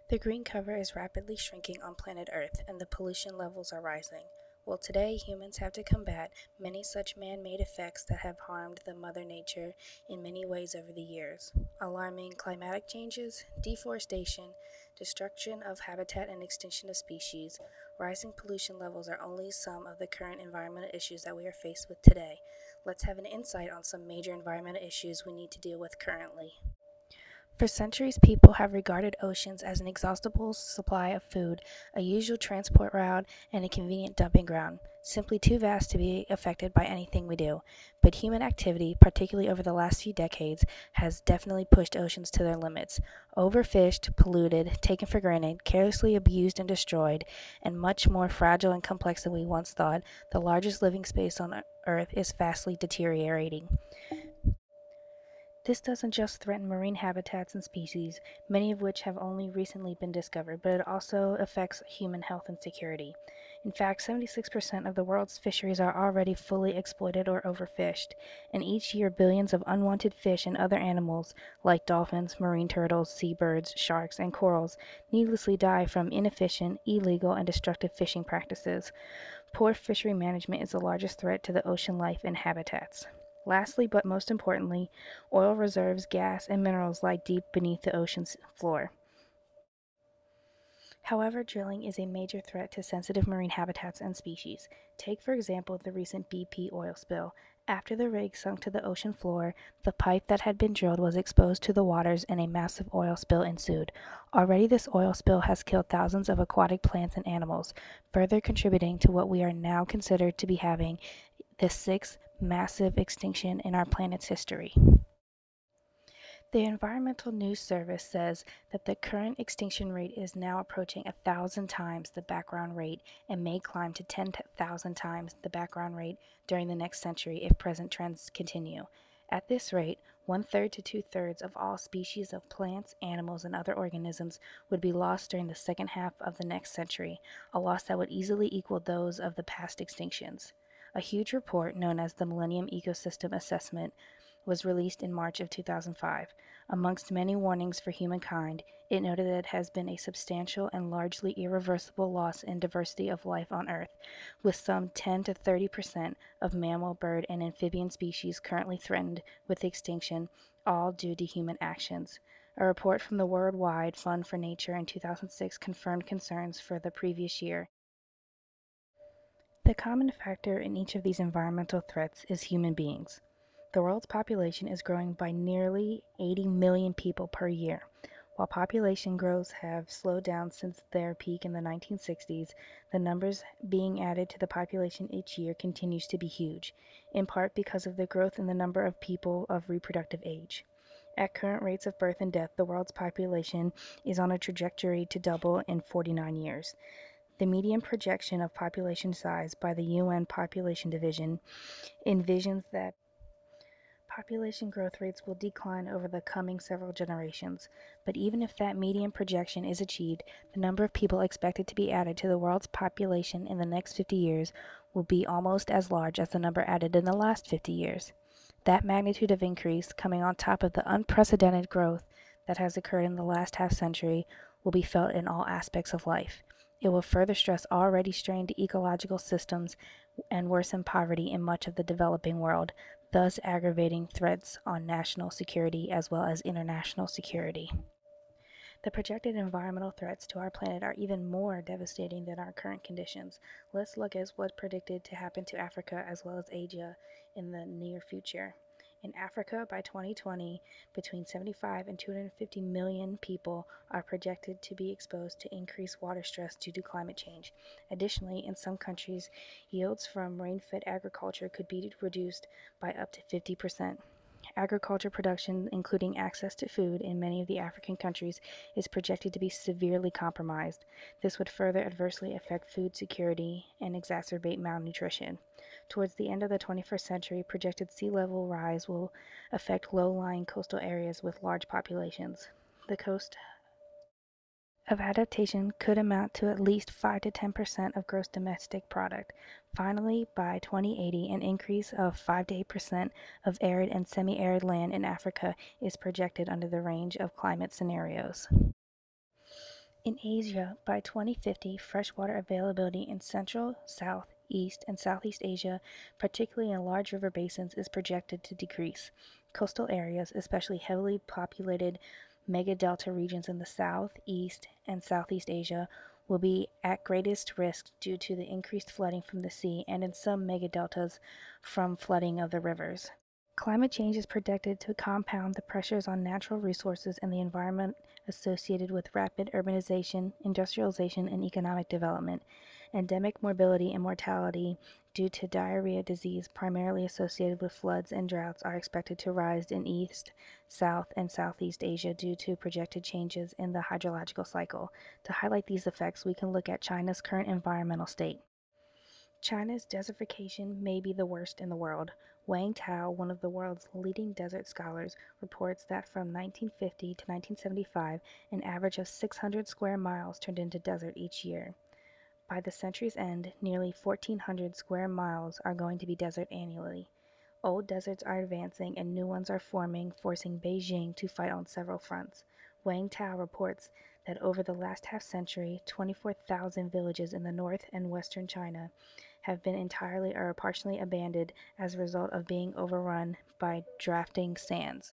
The green cover is rapidly shrinking on planet Earth, and the pollution levels are rising. Well, today humans have to combat many such man-made effects that have harmed the Mother Nature in many ways over the years. Alarming climatic changes, deforestation, destruction of habitat and extinction of species, rising pollution levels are only some of the current environmental issues that we are faced with today. Let's have an insight on some major environmental issues we need to deal with currently. For centuries, people have regarded oceans as an exhaustible supply of food, a usual transport route, and a convenient dumping ground, simply too vast to be affected by anything we do. But human activity, particularly over the last few decades, has definitely pushed oceans to their limits. Overfished, polluted, taken for granted, carelessly abused and destroyed, and much more fragile and complex than we once thought, the largest living space on Earth is vastly deteriorating. This doesn't just threaten marine habitats and species, many of which have only recently been discovered, but it also affects human health and security. In fact, 76% of the world's fisheries are already fully exploited or overfished, and each year billions of unwanted fish and other animals, like dolphins, marine turtles, seabirds, sharks, and corals, needlessly die from inefficient, illegal, and destructive fishing practices. Poor fishery management is the largest threat to the ocean life and habitats. Lastly, but most importantly, oil reserves, gas, and minerals lie deep beneath the ocean's floor. However, drilling is a major threat to sensitive marine habitats and species. Take, for example, the recent BP oil spill. After the rig sunk to the ocean floor, the pipe that had been drilled was exposed to the waters and a massive oil spill ensued. Already, this oil spill has killed thousands of aquatic plants and animals, further contributing to what we are now considered to be having the sixth massive extinction in our planet's history. The Environmental News Service says that the current extinction rate is now approaching 1,000 times the background rate and may climb to 10,000 times the background rate during the next century if present trends continue. At this rate, one-third to two-thirds of all species of plants, animals, and other organisms would be lost during the second half of the next century, a loss that would easily equal those of the past extinctions. A huge report known as the Millennium Ecosystem Assessment was released in March of 2005. Amongst many warnings for humankind, it noted that it has been a substantial and largely irreversible loss in diversity of life on Earth, with some 10 to 30% of mammal, bird, and amphibian species currently threatened with extinction, all due to human actions. A report from the Worldwide Fund for Nature in 2006 confirmed concerns for the previous year. The common factor in each of these environmental threats is human beings. The world's population is growing by nearly 80 million people per year. While population growths have slowed down since their peak in the 1960s, the numbers being added to the population each year continues to be huge, in part because of the growth in the number of people of reproductive age. At current rates of birth and death, the world's population is on a trajectory to double in 49 years. The median projection of population size by the UN Population Division envisions that population growth rates will decline over the coming several generations, but even if that median projection is achieved, the number of people expected to be added to the world's population in the next 50 years will be almost as large as the number added in the last 50 years. That magnitude of increase, coming on top of the unprecedented growth that has occurred in the last half century, will be felt in all aspects of life. It will further stress already strained ecological systems and worsen poverty in much of the developing world, thus aggravating threats on national security as well as international security. The projected environmental threats to our planet are even more devastating than our current conditions. Let's look at what's predicted to happen to Africa as well as Asia in the near future. In Africa, by 2020, between 75 and 250 million people are projected to be exposed to increased water stress due to climate change. Additionally, in some countries, yields from rain-fed agriculture could be reduced by up to 50%. Agriculture production, including access to food in many of the African countries, is projected to be severely compromised. This would further adversely affect food security and exacerbate malnutrition. Towards the end of the 21st century, projected sea level rise will affect low-lying coastal areas with large populations. The cost of adaptation could amount to at least 5 to 10% of gross domestic product. Finally, by 2080, an increase of 5 to 8% of arid and semi-arid land in Africa is projected under the range of climate scenarios. In Asia, by 2050, freshwater availability in Central, South, East, and Southeast Asia, particularly in large river basins, is projected to decrease. Coastal areas, especially heavily populated megadelta regions in the South, East, and Southeast Asia, will be at greatest risk due to the increased flooding from the sea and in some megadeltas from flooding of the rivers. Climate change is projected to compound the pressures on natural resources and the environment associated with rapid urbanization, industrialization, and economic development. Endemic morbidity and mortality due to diarrhea disease, primarily associated with floods and droughts, are expected to rise in East, South, and Southeast Asia due to projected changes in the hydrological cycle. To highlight these effects, we can look at China's current environmental state. China's desertification may be the worst in the world. Wang Tao, one of the world's leading desert scholars, reports that from 1950 to 1975, an average of 600 square miles turned into desert each year. By the century's end, nearly 1,400 square miles are going to be desert annually. Old deserts are advancing and new ones are forming, forcing Beijing to fight on several fronts. Wang Tao reports that over the last half century, 24,000 villages in the north and western China have been entirely or partially abandoned as a result of being overrun by drafting sands.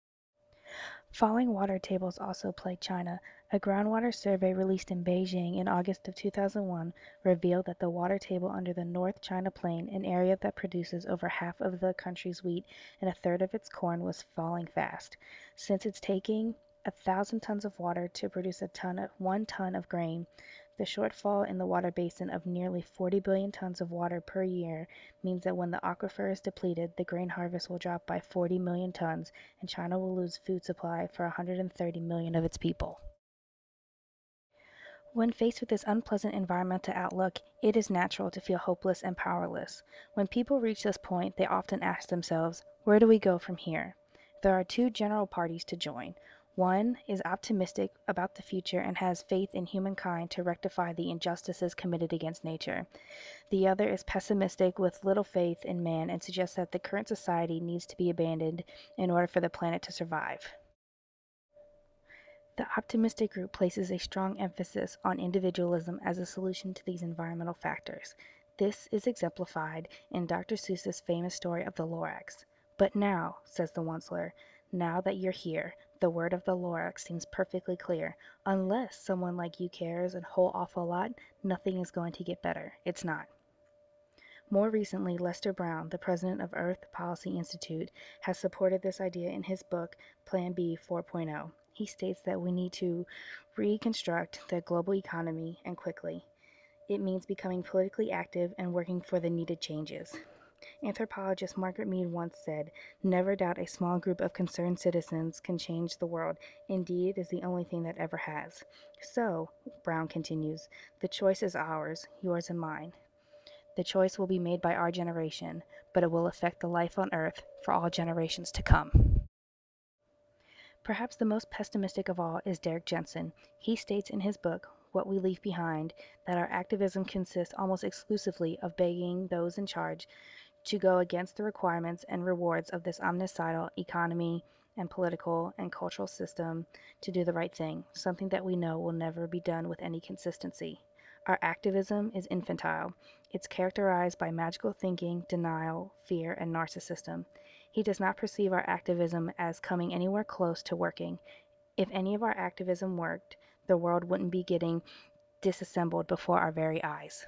Falling water tables also plague China. A groundwater survey released in Beijing in August of 2001 revealed that the water table under the North China Plain, an area that produces over half of the country's wheat and a third of its corn, was falling fast. Since it's taking 1,000 tons of water to produce 1 ton of grain, the shortfall in the water basin of nearly 40 billion tons of water per year means that when the aquifer is depleted, the grain harvest will drop by 40 million tons, and China will lose food supply for 130 million of its people. When faced with this unpleasant environmental outlook, it is natural to feel hopeless and powerless. When people reach this point, they often ask themselves, where do we go from here? There are two general parties to join. One is optimistic about the future and has faith in humankind to rectify the injustices committed against nature. The other is pessimistic with little faith in man and suggests that the current society needs to be abandoned in order for the planet to survive. The optimistic group places a strong emphasis on individualism as a solution to these environmental factors. This is exemplified in Dr. Seuss's famous story of the Lorax. But now, says the Onceler, now that you're here, the word of the Lorax seems perfectly clear. Unless someone like you cares a whole awful lot, nothing is going to get better. It's not. More recently, Lester Brown, the president of Earth Policy Institute, has supported this idea in his book, Plan B 4.0. He states that we need to reconstruct the global economy, and quickly. It means becoming politically active and working for the needed changes. Anthropologist Margaret Mead once said, "Never doubt a small group of concerned citizens can change the world. Indeed, it is the only thing that ever has." So, Brown continues, the choice is ours, yours and mine. The choice will be made by our generation, but it will affect the life on Earth for all generations to come. Perhaps the most pessimistic of all is Derrick Jensen. He states in his book, What We Leave Behind, that our activism consists almost exclusively of begging those in charge to go against the requirements and rewards of this omnicidal economy and political and cultural system to do the right thing, something that we know will never be done with any consistency. Our activism is infantile. It's characterized by magical thinking, denial, fear, and narcissism. He does not perceive our activism as coming anywhere close to working. If any of our activism worked, the world wouldn't be getting disassembled before our very eyes.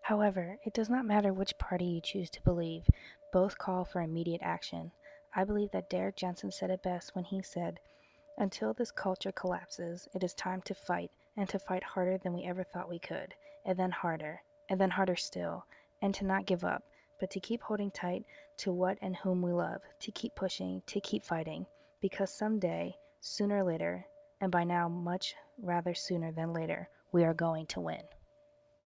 However, it does not matter which party you choose to believe. Both call for immediate action. I believe that Derrick Jensen said it best when he said, "Until this culture collapses, it is time to fight, and to fight harder than we ever thought we could, and then harder still, and to not give up, but to keep holding tight to what and whom we love, to keep pushing, to keep fighting, because someday, sooner or later, and by now much rather sooner than later, we are going to win."